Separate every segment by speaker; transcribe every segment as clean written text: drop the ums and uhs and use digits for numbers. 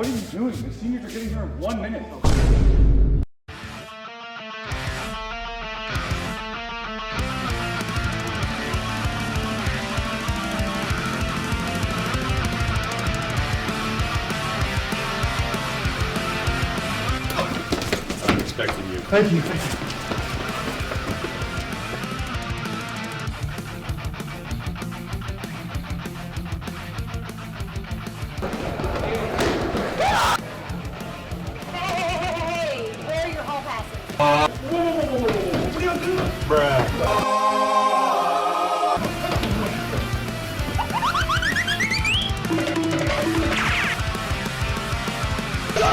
Speaker 1: what are you doing? The seniors are getting here in 1 minute.
Speaker 2: I'm expecting you.
Speaker 1: Thank you. Thank you.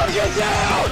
Speaker 2: Get down!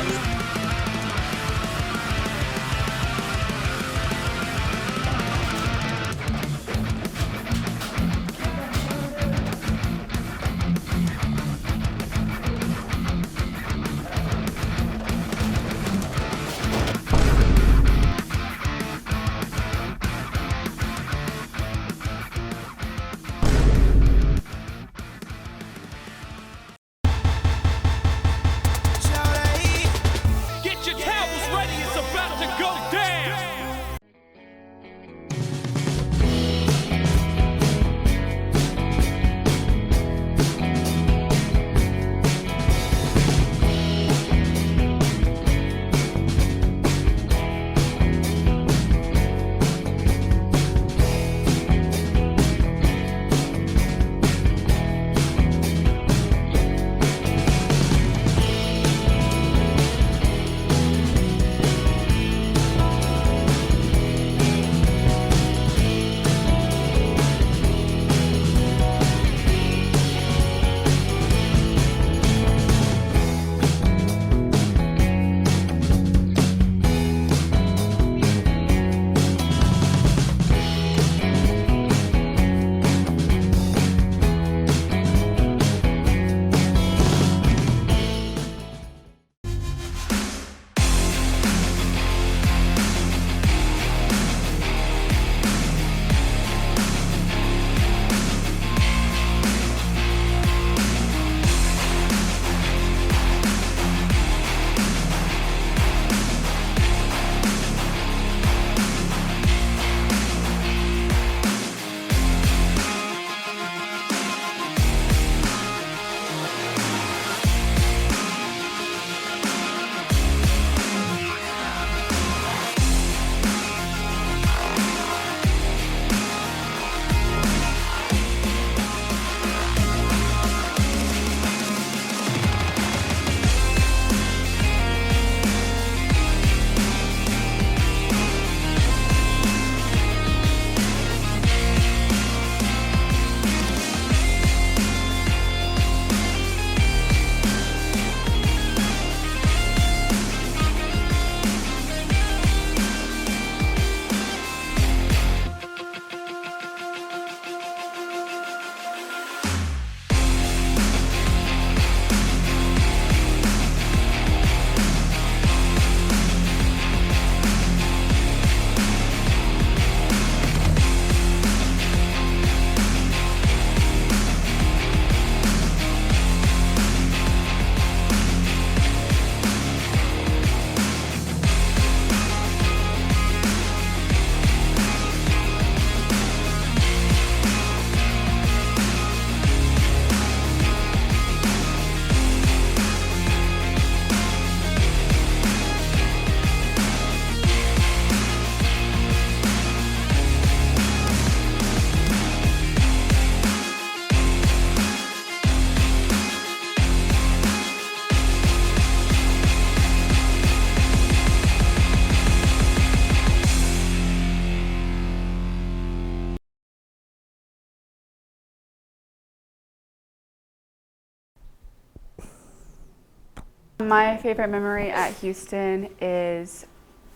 Speaker 3: My favorite memory at Houston is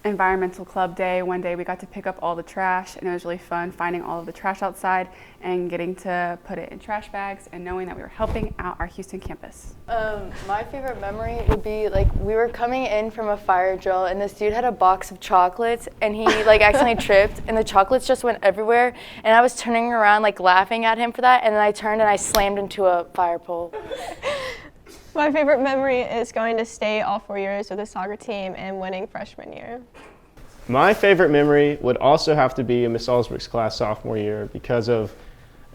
Speaker 3: Environmental Club Day. One day we got to pick up all the trash, and it was really fun finding all of the trash outside and getting to put it in trash bags and knowing that we were helping out our Houston campus.
Speaker 4: My favorite memory would be we were coming in from a fire drill, and this dude had a box of chocolates, and he accidentally tripped, and the chocolates just went everywhere. And I was turning around laughing at him for that, and then I turned and I slammed into a fire pole.
Speaker 5: My favorite memory is going to state all 4 years with the soccer team and winning freshman year.
Speaker 6: My favorite memory would also have to be in Miss Alsbrick's class sophomore year because of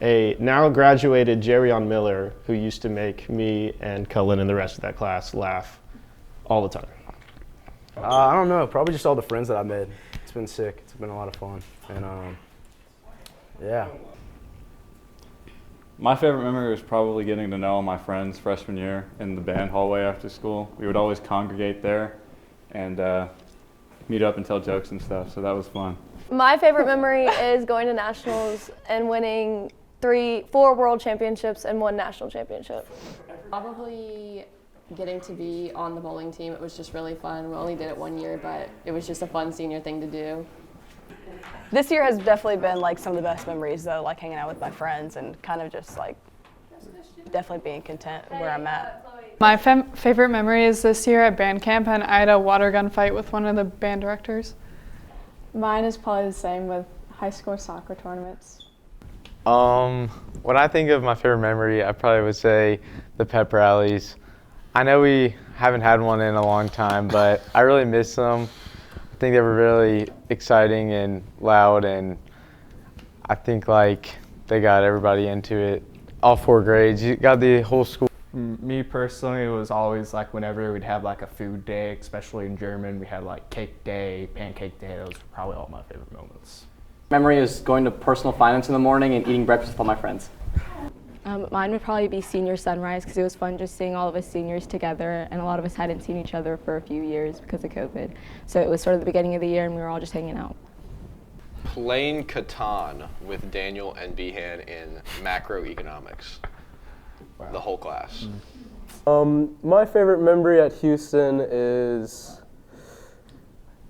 Speaker 6: a now graduated Jerryon Miller who used to make me and Cullen and the rest of that class laugh all the time.
Speaker 7: I don't know, probably just all the friends that I made. It's been sick, it's been a lot of fun, and yeah.
Speaker 8: My favorite memory was probably getting to know all my friends freshman year in the band hallway after school. We would always congregate there and meet up and tell jokes and stuff, so that was fun.
Speaker 9: My favorite memory is going to nationals and winning 4 world championships and 1 national championship.
Speaker 10: Probably getting to be on the bowling team. It was just really fun. We only did it 1 year, but it was just a fun senior thing to do.
Speaker 11: This year has definitely been like some of the best memories though, like hanging out with my friends and kind of just like definitely being content where I'm at.
Speaker 12: My favorite memory is this year at band camp, and I had a water gun fight with one of the band directors.
Speaker 3: Mine is probably the same with high school soccer tournaments.
Speaker 13: When I think of my favorite memory, I probably would say the pep rallies. I know we haven't had one in a long time, but I really miss them. I think they were really exciting and loud, and I think like they got everybody into it. All 4 grades, you got the whole school.
Speaker 14: Me personally, it was always like whenever we'd have like a food day, especially in German, we had like cake day, pancake day. Those were probably all my favorite moments.
Speaker 15: Memory is going to personal finance in the morning and eating breakfast with all my friends.
Speaker 16: Mine would probably be senior sunrise because it was fun just seeing all of us seniors together, and a lot of us hadn't seen each other for a few years because of COVID. So it was sort of the beginning of the year and we were all just hanging out.
Speaker 17: Playing Catan with Daniel and Behan in macroeconomics. Wow. The whole class.
Speaker 18: My favorite memory at Houston is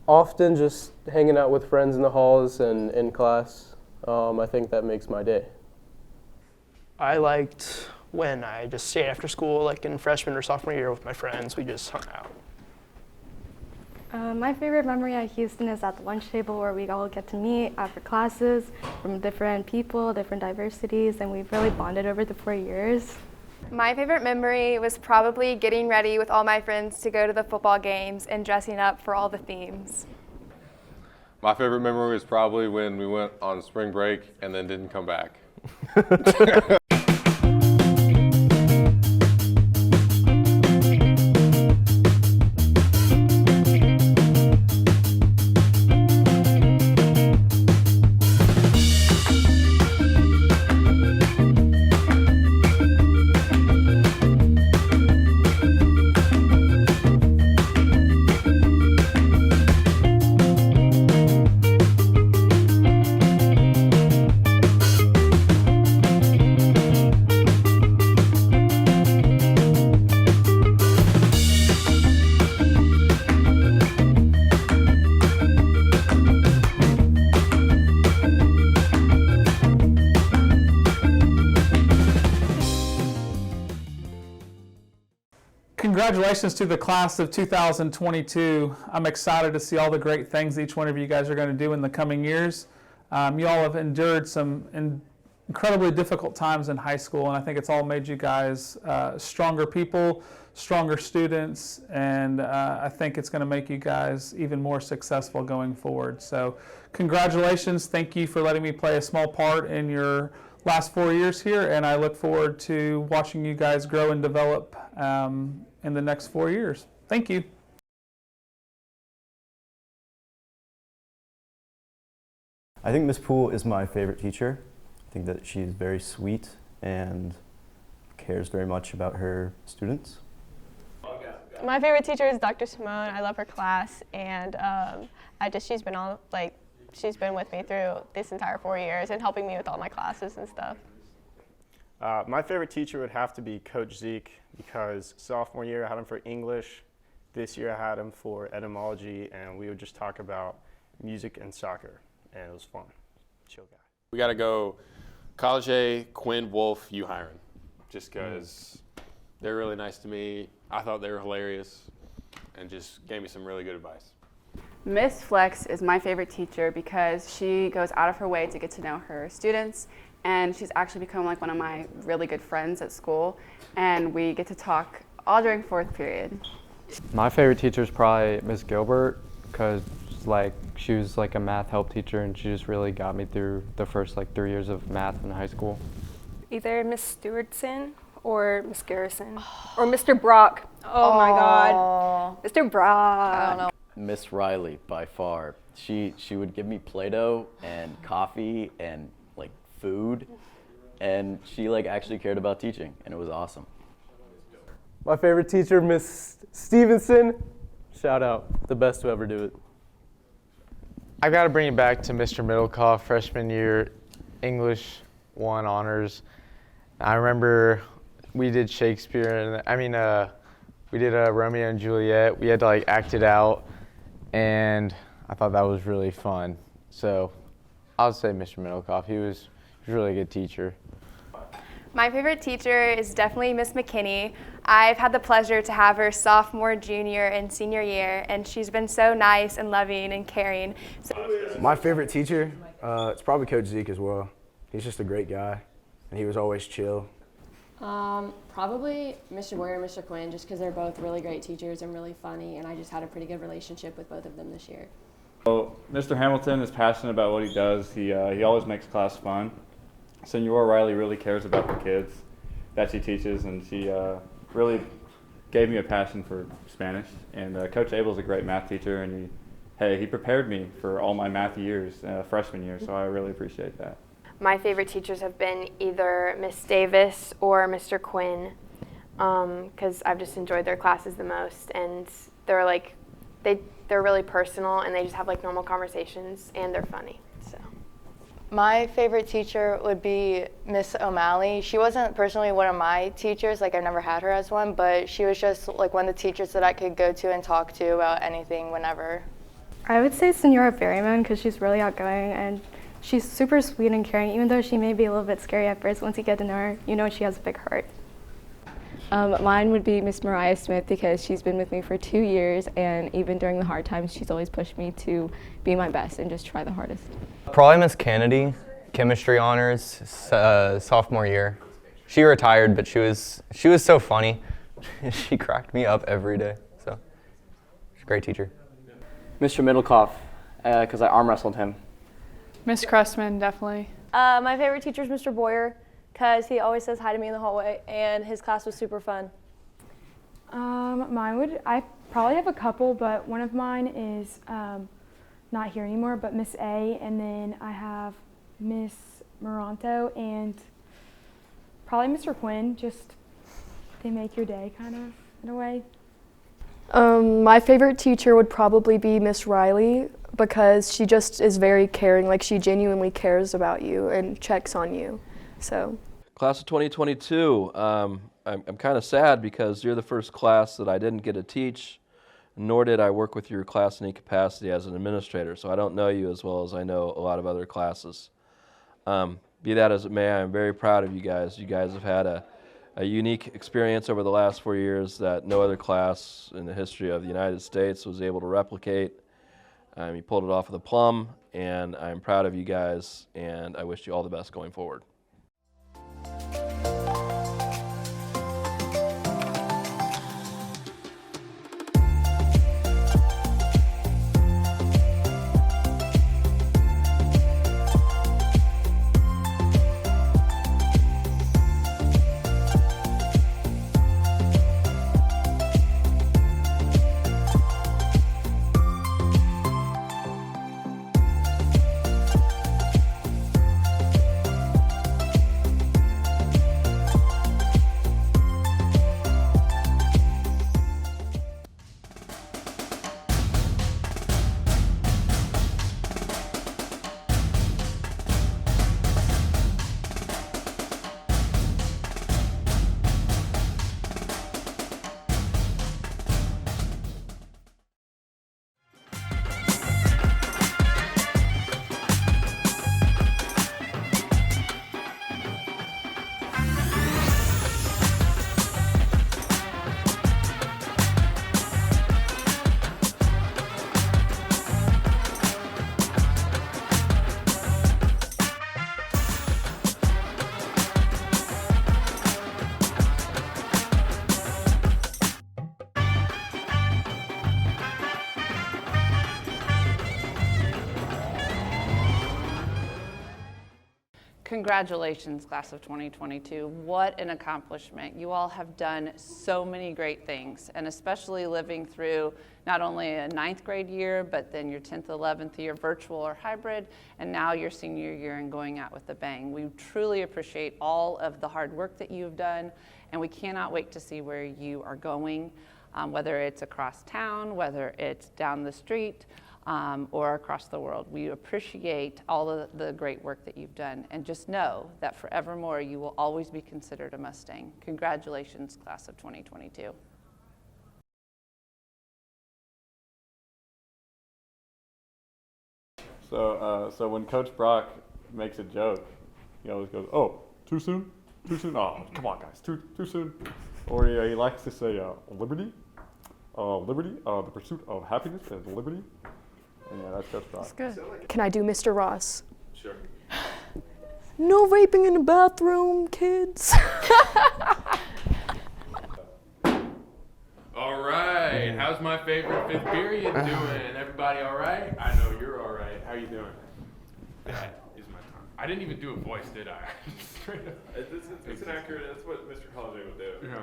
Speaker 18: often just hanging out with friends in the halls and in class. I think that makes my day.
Speaker 19: I liked when I just stayed after school, like in freshman or sophomore year with my friends. We just hung out.
Speaker 20: My favorite memory at Houston is at the lunch table where we all get to meet after classes from different people, different diversities, and we've really bonded over the 4 years.
Speaker 4: My favorite memory was probably getting ready with all my friends to go to the football games and dressing up for all the themes.
Speaker 2: My favorite memory was probably when we went on spring break and then didn't come back.
Speaker 21: Congratulations to the class of 2022. I'm excited to see all the great things each one of you guys are going to do in the coming years. You all have endured some incredibly difficult times in high school, and I think it's all made you guys stronger people, stronger students, and I think it's going to make you guys even more successful going forward. So congratulations. Thank you for letting me play a small part in your last 4 years here, and I look forward to watching you guys grow and develop in the next 4 years. Thank you.
Speaker 22: I think Ms. Poole is my favorite teacher. I think that she's very sweet and cares very much about her students.
Speaker 5: My favorite teacher is Dr. Simone. I love her class, and she's been with me through this entire 4 years and helping me with all my classes and stuff.
Speaker 6: My favorite teacher would have to be Coach Zeke, because sophomore year I had him for English. This year I had him for etymology, and we would just talk about music and soccer, and it was fun. Chill guy.
Speaker 2: We got to go College, Quinn, Wolf, you hiring, just because they're really nice to me. I thought they were hilarious and just gave me some really good advice.
Speaker 3: Miss Flex is my favorite teacher because she goes out of her way to get to know her students, and she's actually become like one of my really good friends at school, and we get to talk all during 4th period.
Speaker 1: My favorite teacher is probably Miss Gilbert, because like she was like a math help teacher and she just really got me through the first like 3 years of math in high school.
Speaker 7: Either Miss Stewardson or Miss Garrison or Mr. Brock. Oh my God, Mr. Brock.
Speaker 4: I don't know.
Speaker 23: Miss Riley by far. She would give me Play-Doh and coffee and like food, and she like actually cared about teaching, and it was awesome.
Speaker 18: My favorite teacher, Miss Stevenson. Shout out, the best to ever do it.
Speaker 13: I got to bring it back to Mr. Middlecoff, freshman year, English 1 honors. I remember we did Shakespeare, and we did Romeo and Juliet. We had to like act it out, and I thought that was really fun. So I would say Mr. Middlecoff. He was a really good teacher.
Speaker 24: My favorite teacher is definitely Miss McKinney. I've had the pleasure to have her sophomore, junior, and senior year, and she's been so nice and loving and caring.
Speaker 25: My favorite teacher, it's probably Coach Zeke as well. He's just a great guy, and he was always chill.
Speaker 10: Probably Mr. Boyer and Mr. Quinn, just because they're both really great teachers and really funny, and I just had a pretty good relationship with both of them this year.
Speaker 8: So Mr. Hamilton is passionate about what he does. He always makes class fun. Senora Riley really cares about the kids that she teaches, and she really gave me a passion for Spanish. And Coach Abel's a great math teacher, and he prepared me for all my math years, freshman year, so I really appreciate that.
Speaker 26: My favorite teachers have been either Miss Davis or Mr. Quinn, because I've just enjoyed their classes the most, and they're like, they're really personal, and they just have like normal conversations, and they're funny. So.
Speaker 4: My favorite teacher would be Miss O'Malley. She wasn't personally one of my teachers, like I've never had her as one, but she was just like one of the teachers that I could go to and talk to about anything whenever.
Speaker 20: I would say Senora Berryman, because she's really outgoing and she's super sweet and caring, even though she may be a little bit scary at first. Once you get to know her, you know she has a big heart.
Speaker 16: Mine would be Miss Mariah Smith, because she's been with me for 2 years, and even during the hard times, she's always pushed me to be my best and just try the hardest.
Speaker 27: Probably Miss Kennedy, chemistry honors, sophomore year. She retired, but she was so funny. She cracked me up every day. So she's a great teacher.
Speaker 15: Mr. Middlecoff, because I arm wrestled him.
Speaker 12: Miss Cressman, definitely.
Speaker 9: My favorite teacher is Mr. Boyer, because he always says hi to me in the hallway, and his class was super fun.
Speaker 28: I probably have a couple, but one of mine is not here anymore, but Miss A, and then I have Miss Moranto, and probably Mr. Quinn. Just, they make your day kind of, in a way.
Speaker 29: My favorite teacher would probably be Miss Riley, because she just is very caring. Like, she genuinely cares about you and checks on you. So.
Speaker 30: Class of 2022, I'm kind of sad because you're the first class that I didn't get to teach, nor did I work with your class in any capacity as an administrator, so I don't know you as well as I know a lot of other classes. Be that as it may, I'm very proud of you guys. You guys have had a unique experience over the last 4 years that no other class in the history of the United States was able to replicate. You pulled it off with a plum, and I'm proud of you guys, and I wish you all the best going forward.
Speaker 2: Congratulations, class of 2022. What an accomplishment. You all have done so many great things, and especially living through not only a 9th grade year, but then your 10th, 11th year virtual or hybrid, and now your senior year and going out with a bang. We truly appreciate all of the hard work that you've done, and we cannot wait to see where you are going, whether it's across town, whether it's down the street, or across the world. We appreciate all of the great work that you've done, and just know that forevermore you will always be considered a Mustang. Congratulations, class of 2022.
Speaker 8: So when Coach Brock makes a joke, he always goes, "Oh, too soon? Too soon? Oh, come on, guys, too soon." Or he likes to say, "Liberty, liberty, the pursuit of happiness is liberty." And yeah, that's Coach Brock.
Speaker 29: That's good. Can I do Mr. Ross?
Speaker 8: Sure.
Speaker 29: No vaping in the bathroom, kids.
Speaker 3: All right, how's my favorite 5th period doing? Everybody all right? I know you're all right. How you doing? That is my time. I didn't even do a voice, did I? Straight up.
Speaker 5: It's an accurate, that's what Mr. Holiday would do.
Speaker 3: Yeah.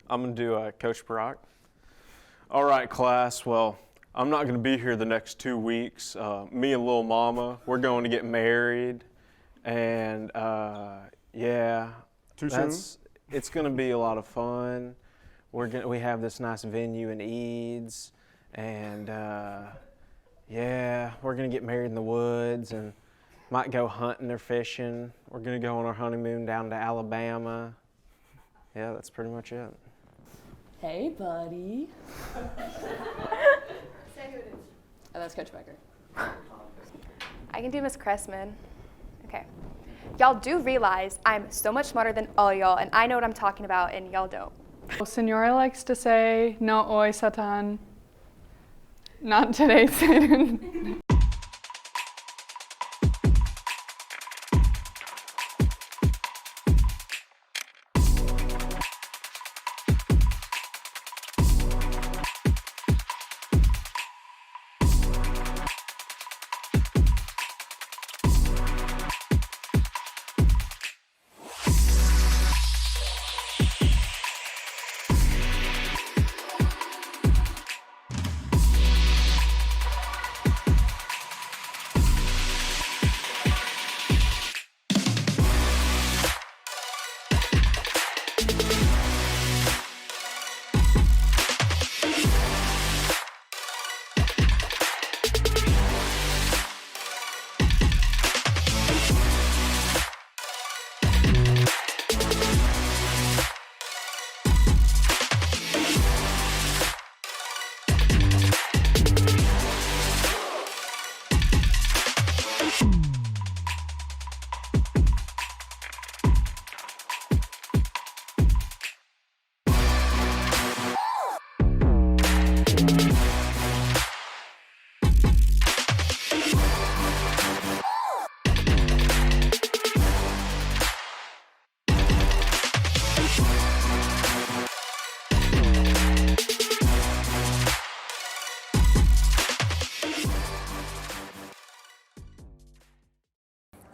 Speaker 6: I'm going to do Coach Brock. All right, class. Well, I'm not going to be here the next 2 weeks. Me and Lil Mama, we're going to get married. And yeah.
Speaker 5: Too soon?
Speaker 6: It's going to be a lot of fun. We have this nice venue in Eads. And yeah, we're going to get married in the woods and might go hunting or fishing. We're going to go on our honeymoon down to Alabama. Yeah, that's pretty much it.
Speaker 10: Hey, buddy. Oh, that's Coach Becker.
Speaker 24: I can do Miss Cressman. Okay. Y'all do realize I'm so much smarter than all y'all, and I know what I'm talking about, and y'all don't.
Speaker 12: Senora likes to say, "No hoy, Satan." Not today, Satan.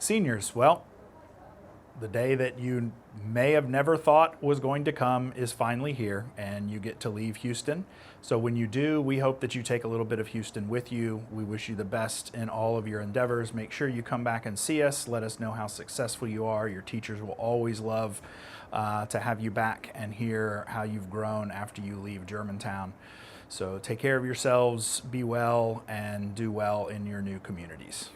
Speaker 11: Seniors, well, the day that you may have never thought was going to come is finally here, and you get to leave Houston. So when you do, we hope that you take a little bit of Houston with you. We wish you the best in all of your endeavors. Make sure you come back and see us. Let us know how successful you are. Your teachers will always love to have you back and hear how you've grown after you leave Germantown. So take care of yourselves, be well, and do well in your new communities.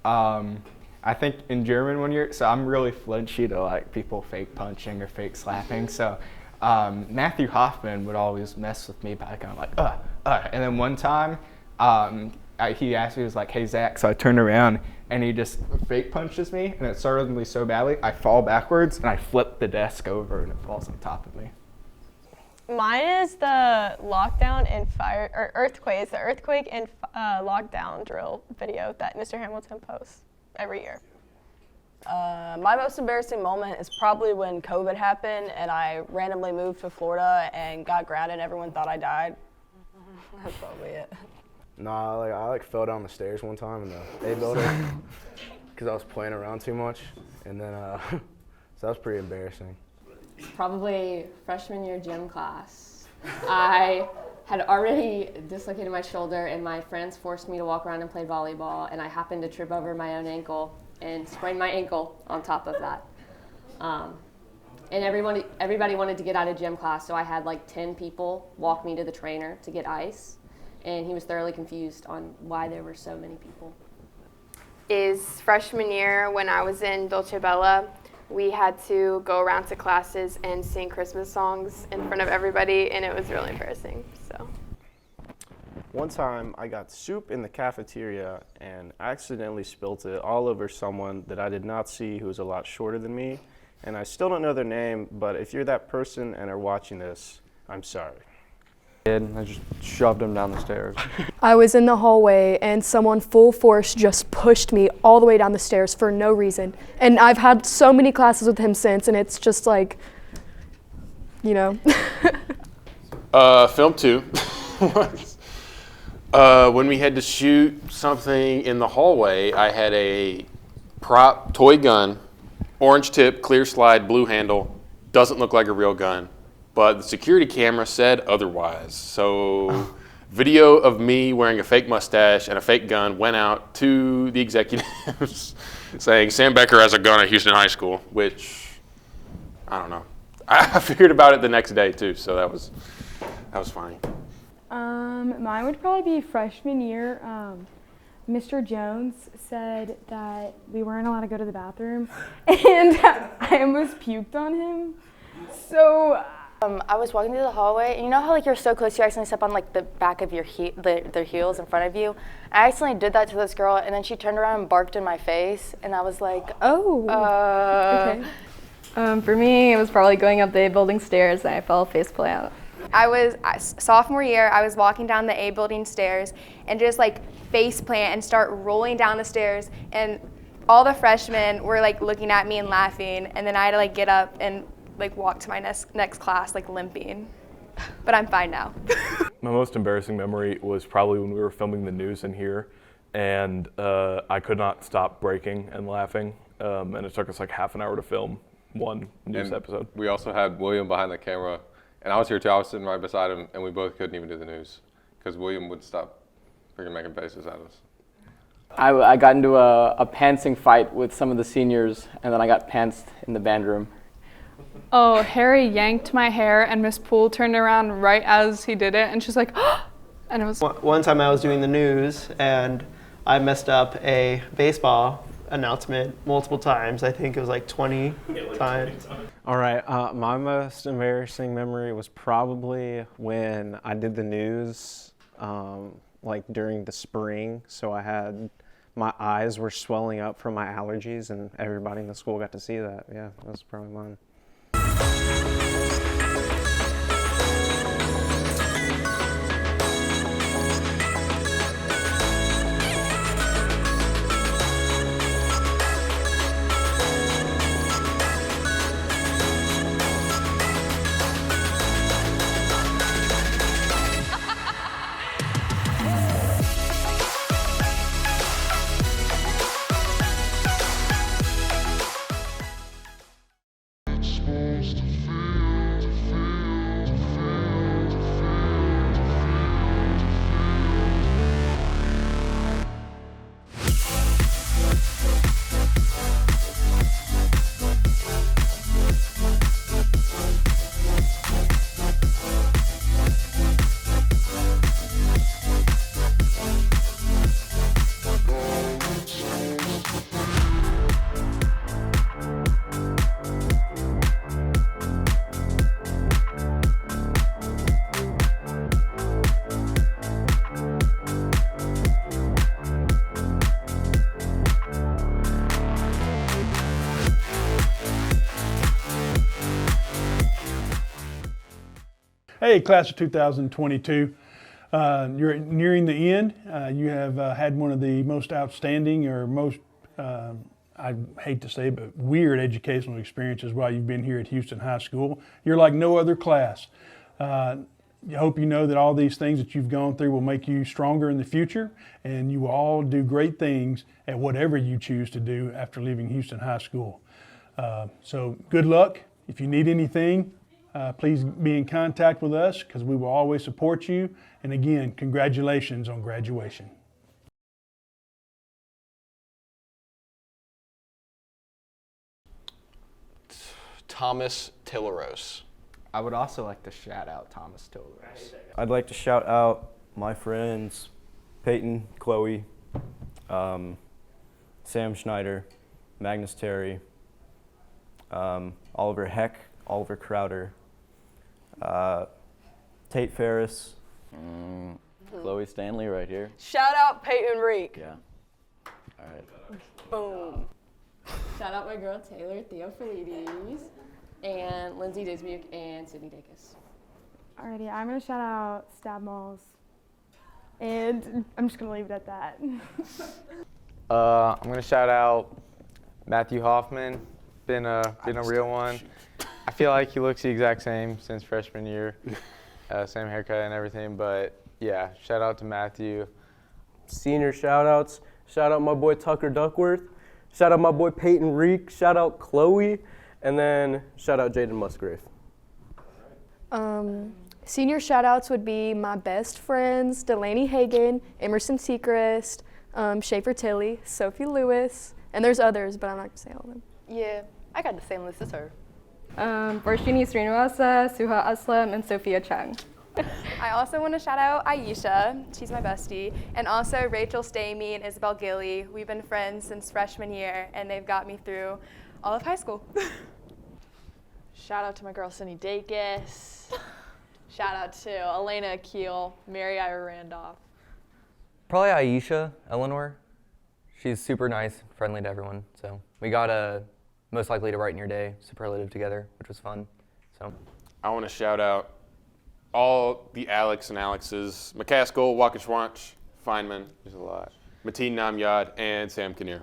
Speaker 14: I think in German when you're, so I'm really flinchy to like people fake punching or fake slapping. So Matthew Hoffman would always mess with me by kind of like, and then one time he asked me, he was like, "Hey Zach," so I turned around and he just fake punches me, and it startled me so badly, I fall backwards and I flip the desk over and it falls on top of me.
Speaker 9: Mine is the lockdown and fire, or earthquakes, the earthquake and lockdown drill video that Mr. Hamilton posts every year.
Speaker 17: My most embarrassing moment is probably when COVID happened and I randomly moved to Florida and got grounded and everyone thought I died. That's probably it.
Speaker 14: No, I fell down the stairs one time in the A building because I was playing around too much, and then so that was pretty embarrassing.
Speaker 10: Probably freshman year gym class. I had already dislocated my shoulder, and my friends forced me to walk around and play volleyball, and I happened to trip over my own ankle and sprain my ankle on top of that. And everybody wanted to get out of gym class, so I had like 10 people walk me to the trainer to get ice, and he was thoroughly confused on why there were so many people.
Speaker 24: Is freshman year when I was in Dolce Bella, we had to go around to classes and sing Christmas songs in front of everybody, and it was really embarrassing. So.
Speaker 1: One time I got soup in the cafeteria and accidentally spilt it all over someone that I did not see who was a lot shorter than me. And I still don't know their name, but if you're that person and are watching this, I'm sorry.
Speaker 8: I just shoved him down the stairs.
Speaker 29: I was in the hallway and someone full force just pushed me all the way down the stairs for no reason. And I've had so many classes with him since, and it's just like, you know.
Speaker 3: Film 2. When we had to shoot something in the hallway, I had a prop toy gun, orange tip, clear slide, blue handle. Doesn't look like a real gun, but the security camera said otherwise. So video of me wearing a fake mustache and a fake gun went out to the executives saying Sam Becker has a gun at Houston High School, which, I don't know. I figured about it the next day too, so that was funny.
Speaker 28: Mine would probably be freshman year. Mr. Jones said that we weren't allowed to go to the bathroom, and I almost puked on him. So
Speaker 4: I was walking through the hallway, and you know how like you're so close you accidentally step on like the back of your their heels in front of you? I accidentally did that to this girl, and then she turned around and barked in my face, and I was like,
Speaker 20: Okay. For me, it was probably going up the A building stairs, and I fell face plant.
Speaker 24: Sophomore year, I was walking down the A building stairs and just like face plant and start rolling down the stairs, and all the freshmen were like looking at me and laughing, and then I had to like get up and like walk to my next class like limping, but I'm fine now.
Speaker 5: My most embarrassing memory was probably when we were filming the news in here, and I could not stop breaking and laughing, and it took us like half an hour to film one news episode.
Speaker 7: We also had William behind the camera, and I was here too. I was sitting right beside him, and we both couldn't even do the news because William would stop freaking making faces at us.
Speaker 15: I got into a pantsing fight with some of the seniors, and then I got pantsed in the band room.
Speaker 12: Oh, Harry yanked my hair, and Miss Poole turned around right as he did it, and she's like, oh! And it was...
Speaker 13: One time I was doing the news, and I messed up a baseball announcement multiple times. I think it was like 20 times.
Speaker 6: All right, my most embarrassing memory was probably when I did the news, like during the spring. So my eyes were swelling up from my allergies, and everybody in the school got to see that. Yeah, that was probably mine.
Speaker 18: Hey, class of 2022, you're nearing the end. You have had one of the most outstanding or most, I hate to say, but weird educational experiences while you've been here at Houston High School. You're like no other class. I hope you know that all these things that you've gone through will make you stronger in the future, and you will all do great things at whatever you choose to do after leaving Houston High School. So good luck. If you need anything, please be in contact with us because we will always support you. And again, congratulations on graduation.
Speaker 2: Thomas Tilleros.
Speaker 14: I would also like to shout out Thomas Tilleros.
Speaker 16: I'd like to shout out my friends Peyton, Chloe, Sam Schneider, Magnus Terry, Oliver Heck, Oliver Crowder, Tate Ferris.
Speaker 19: Chloe Stanley right here.
Speaker 17: Shout out Peyton Reek.
Speaker 19: Yeah. All right.
Speaker 17: Boom.
Speaker 10: Shout out my girl Taylor Theophilides and Lindsay Dismuke and Sydney Dacus.
Speaker 28: Alrighty, I'm gonna shout out Stab Malls, and I'm just gonna leave it at that.
Speaker 21: I'm gonna shout out Matthew Hoffman. Been a real one. I feel like he looks the exact same since freshman year, same haircut and everything. But yeah, shout out to Matthew.
Speaker 22: Senior shout outs. Shout out my boy Tucker Duckworth. Shout out my boy Peyton Reek. Shout out Chloe, and then shout out Jaden Musgrave.
Speaker 29: Senior shout-outs would be my best friends, Delaney Hagan, Emerson Sechrist, Schaefer Tilley, Sophie Lewis, and there's others, but I'm not going to say all of them.
Speaker 4: Yeah, I got the same list as her.
Speaker 20: Varshini Srinivasa, Suha Aslam, and Sophia Chang.
Speaker 24: I also want to shout out Aisha, she's my bestie, and also Rachel Stamey and Isabel Gilly. We've been friends since freshman year, and they've got me through all of high school.
Speaker 23: Shout out to my girl Cindy Dacus. Shout out to Elena Akil, Mary Ira Randolph.
Speaker 25: Probably Aisha Eleanor. She's super nice, friendly to everyone. So we got a most likely to write in your day superlative together, which was fun. So
Speaker 3: I want to shout out all the Alex and Alexes, McCaskill, Waukesha, Feynman, there's a lot, Mateen Namyad, and Sam Kinnear.